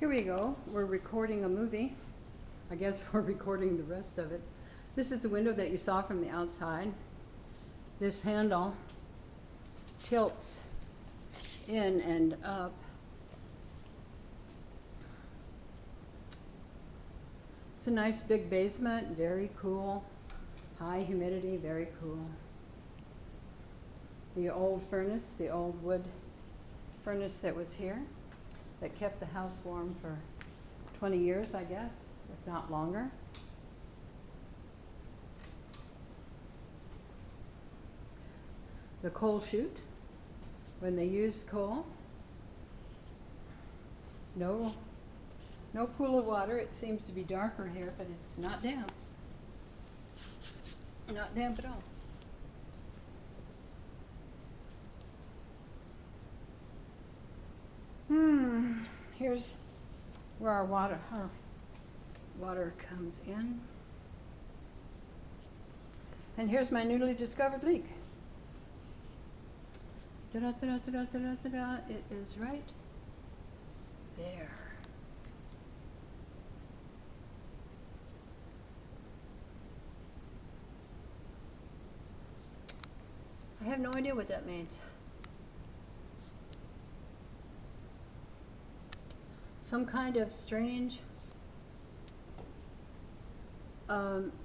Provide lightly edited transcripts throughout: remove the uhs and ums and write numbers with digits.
Here we go. We're recording a movie. I guess we're recording the rest of it. This is the window that you saw from the outside. This handle tilts in and up. It's a nice big basement, very cool. High humidity, very cool. The old furnace, the old wood furnace that was here, that kept the house warm for 20 years, I guess, if not longer. The coal chute, when they used coal. No pool of water. It seems to be darker here, but it's not damp. Not damp at all. Here's where our water comes in. And here's my newly discovered leak. Da-da-da-da-da-da-da-da. It is right there. I have no idea what that means. Some kind of strange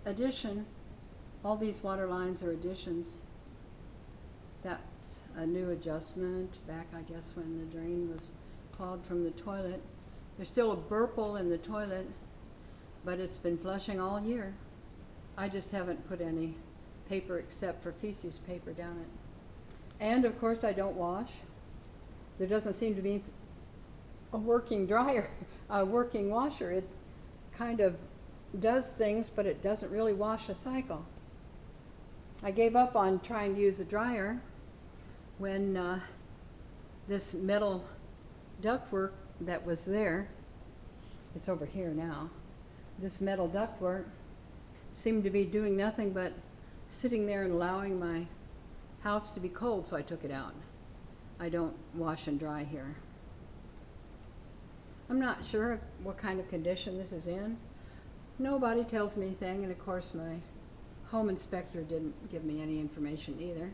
addition. All these water lines are additions. That's a new adjustment back, I guess, when the drain was clogged from the toilet. There's still a burple in the toilet, but it's been flushing all year. I just haven't put any paper except for feces paper down it. And of course I don't wash. There doesn't seem to be a working dryer, a working washer. It kind of does things, but it doesn't really wash a cycle. I gave up on trying to use a dryer when this metal ductwork that was there, it's over here now, this metal ductwork seemed to be doing nothing but sitting there and allowing my house to be cold, so I took it out. I don't wash and dry here. I'm not sure what kind of condition this is in. Nobody tells me anything, and of course my home inspector didn't give me any information either.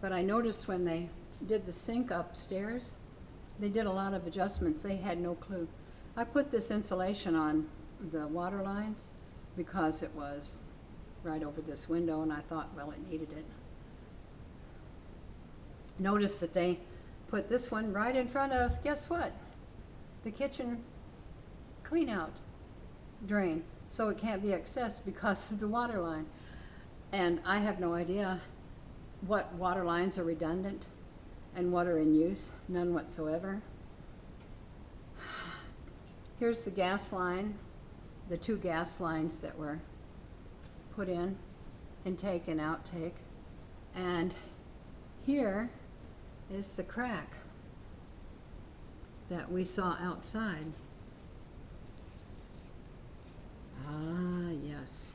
But I noticed when they did the sink upstairs, they did a lot of adjustments. They had no clue. I put this insulation on the water lines because it was right over this window, and I thought, well, it needed it. Notice that they put this one right in front of, guess what? The kitchen clean out drain, so it can't be accessed because of the water line. And I have no idea what water lines are redundant and what are in use, none whatsoever. Here's the gas line, the two gas lines that were put in, intake and outtake. And here is the crack that we saw outside. Ah, yes.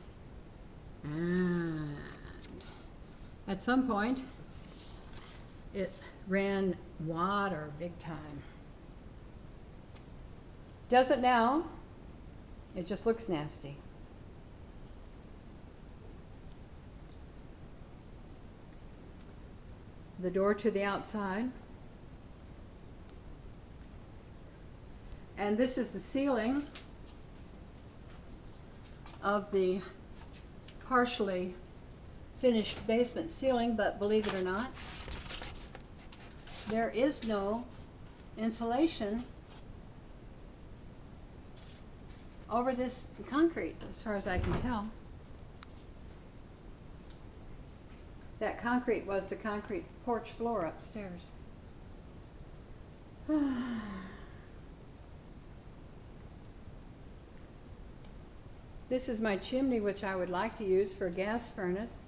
And at some point, it ran water big time. Does it now? It just looks nasty. The door to the outside. And this is the ceiling of the partially finished basement ceiling, but believe it or not, there is no insulation over this concrete, as far as I can tell. That concrete was the concrete porch floor upstairs. This is my chimney, which I would like to use for a gas furnace.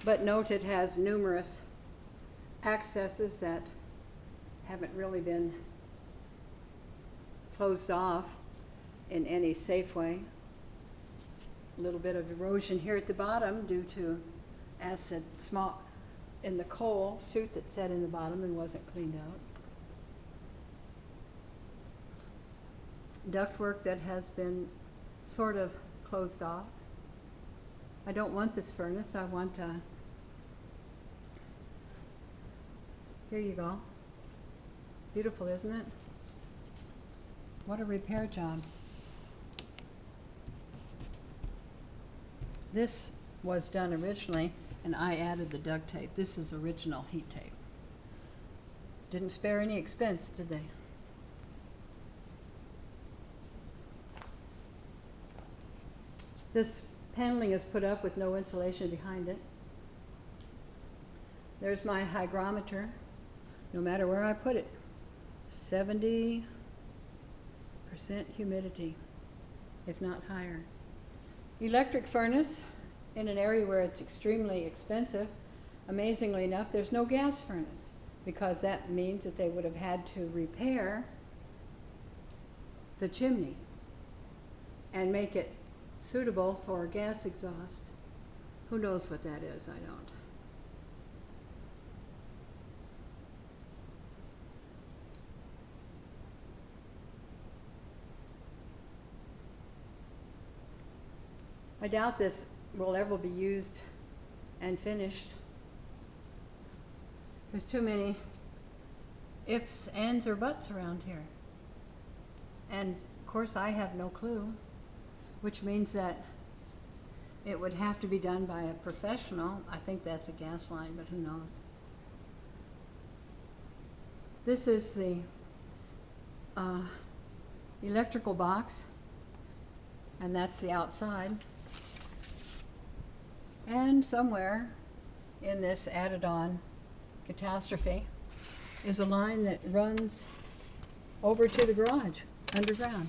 But note it has numerous accesses that haven't really been closed off in any safe way. A little bit of erosion here at the bottom due to acid small in the coal soot that sat in the bottom and wasn't cleaned out. ductwork that has been sort of closed off. I don't want this furnace. I want here you go. Beautiful, isn't it? What a repair job. This was done originally, and I added the duct tape. This is original heat tape. Didn't spare any expense, did they? This paneling is put up with no insulation behind it. There's my hygrometer, no matter where I put it. 70% humidity, if not higher. Electric furnace in an area where it's extremely expensive. Amazingly enough, there's no gas furnace, because that means that they would have had to repair the chimney and make it suitable for gas exhaust. Who knows what that is? I don't. I doubt this will ever be used and finished. There's too many ifs, ands, or buts around here. And of course I have no clue, which means that it would have to be done by a professional. I think that's a gas line, but who knows. This is the electrical box, and that's the outside. And somewhere in this added on catastrophe is a line that runs over to the garage, underground.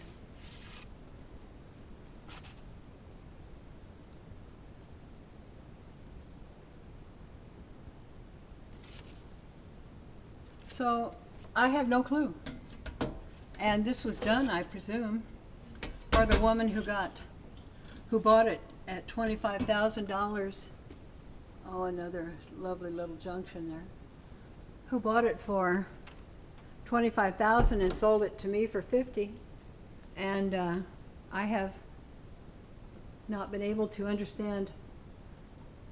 So I have no clue. And this was done, I presume, for the woman who bought it at $25,000. Oh, another lovely little junction there. Who bought it for $25,000 and sold it to me for $50,000. And I have not been able to understand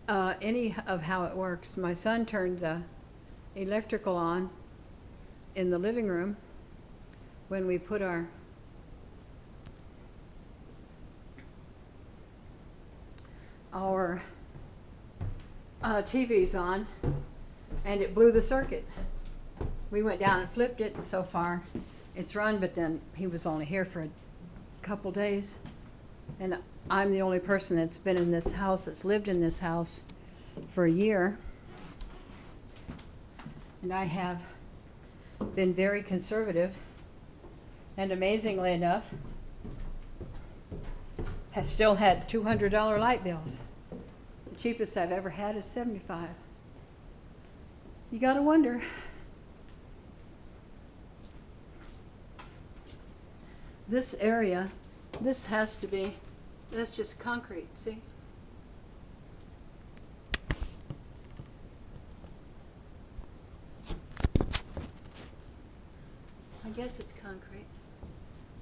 any of how it works. My son turned the electrical on in the living room when we put our TVs on, and it blew the circuit. We went down and flipped it, and so far it's run, but then he was only here for a couple days, and I'm the only person that's been in this house, that's lived in this house for a year, and I have been very conservative, and amazingly enough has still had $200 light bills. The cheapest I've ever had is $75. You gotta wonder. This area, this has to be, that's just concrete, see? I guess it's concrete.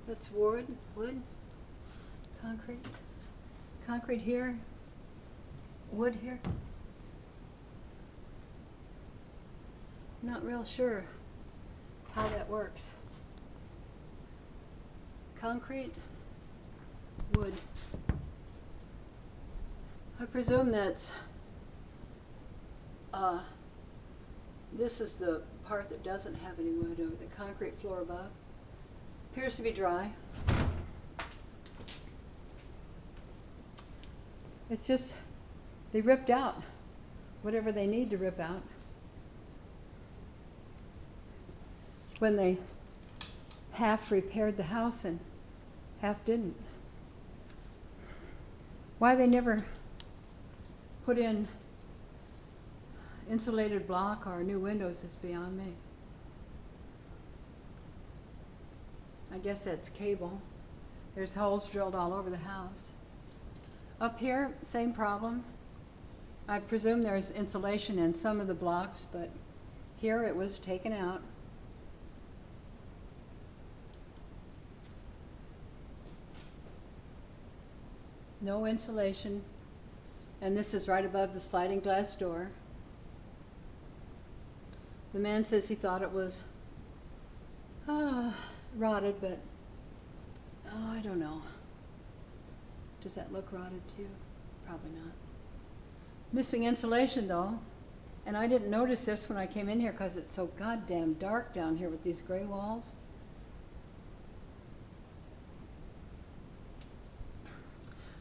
That's wood, concrete. Concrete here, wood here. I'm not real sure how that works. Concrete, wood. I presume that's, this is the part that doesn't have any wood over the concrete floor above. Appears to be dry. It's just, they ripped out whatever they need to rip out when they half repaired the house and half didn't. Why they never put in insulated block or new windows is beyond me. I guess that's cable. There's holes drilled all over the house. Up here, same problem. I presume there's insulation in some of the blocks, but here it was taken out. No insulation. And this is right above the sliding glass door. The man says he thought it was rotted, but I don't know. Does that look rotted to you? Probably not. Missing insulation though. And I didn't notice this when I came in here because it's so goddamn dark down here with these gray walls.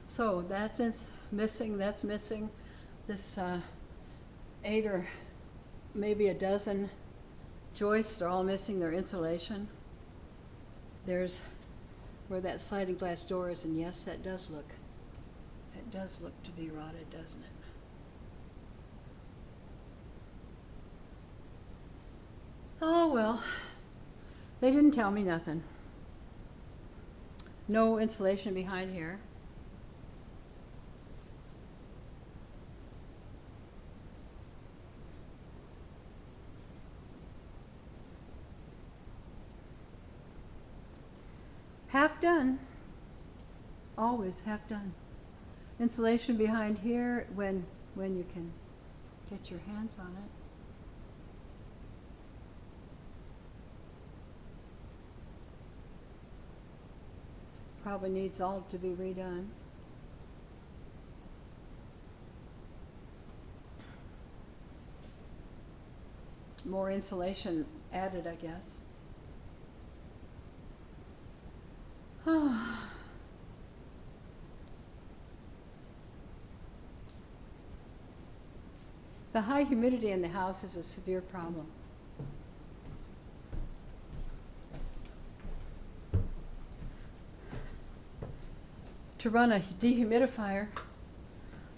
So that's missing, that's missing. This 8 or maybe a dozen joists are all missing their insulation. There's where that sliding glass door is, and yes, it does look to be rotted, doesn't it? Oh well, they didn't tell me nothing. No insulation behind here. Half done. Always half done. Insulation behind here when you can get your hands on it. Probably needs all to be redone. More insulation added, I guess. The high humidity in the house is a severe problem. To run a dehumidifier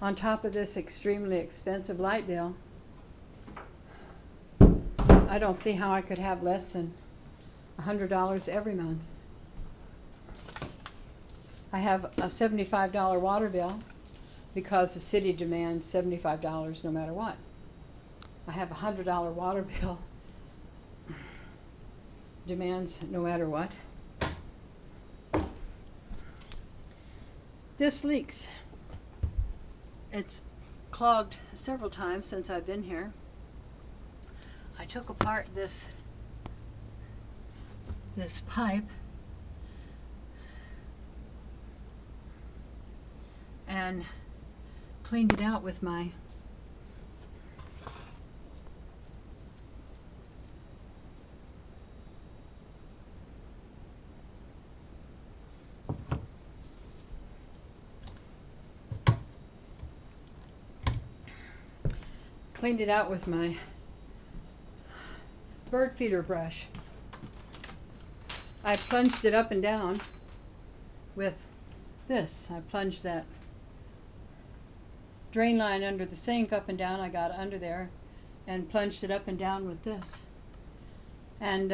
on top of this extremely expensive light bill, I don't see how I could have less than $100 every month. I have a $75 water bill because the city demands $75 no matter what. I have a $100 water bill, demands no matter what. This leaks. It's clogged several times since I've been here. I took apart this pipe and cleaned it out with my bird feeder brush. I plunged it up and down with this. I plunged that drain line under the sink up and down. I got under there and plunged it up and down with this. And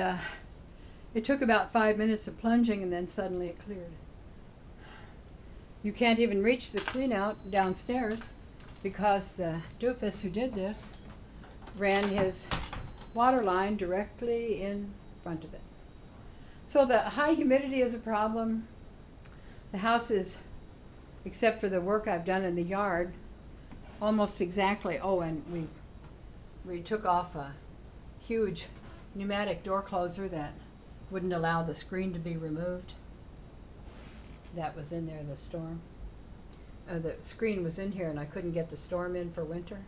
it took about 5 minutes of plunging, and then suddenly it cleared. You can't even reach the clean out downstairs because the doofus who did this ran his water line directly in front of it. So the high humidity is a problem. The house is, except for the work I've done in the yard, almost exactly, and we took off a huge pneumatic door closer that wouldn't allow the screen to be removed. That was in there, the storm. The screen was in here and I couldn't get the storm in for winter.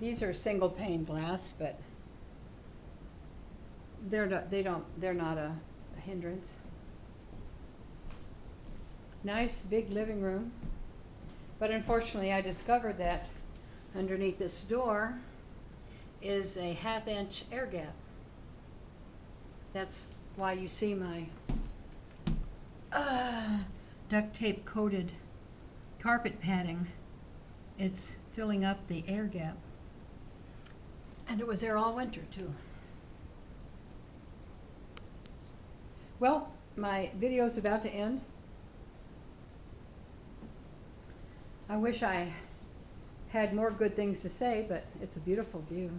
These are single pane glass, but they're not a hindrance. Nice big living room. But unfortunately I discovered that underneath this door is a 1/2 inch air gap. That's why you see my duct tape coated carpet padding. It's filling up the air gap. And it was there all winter too. Well, my video's about to end. I wish I had more good things to say, but it's a beautiful view.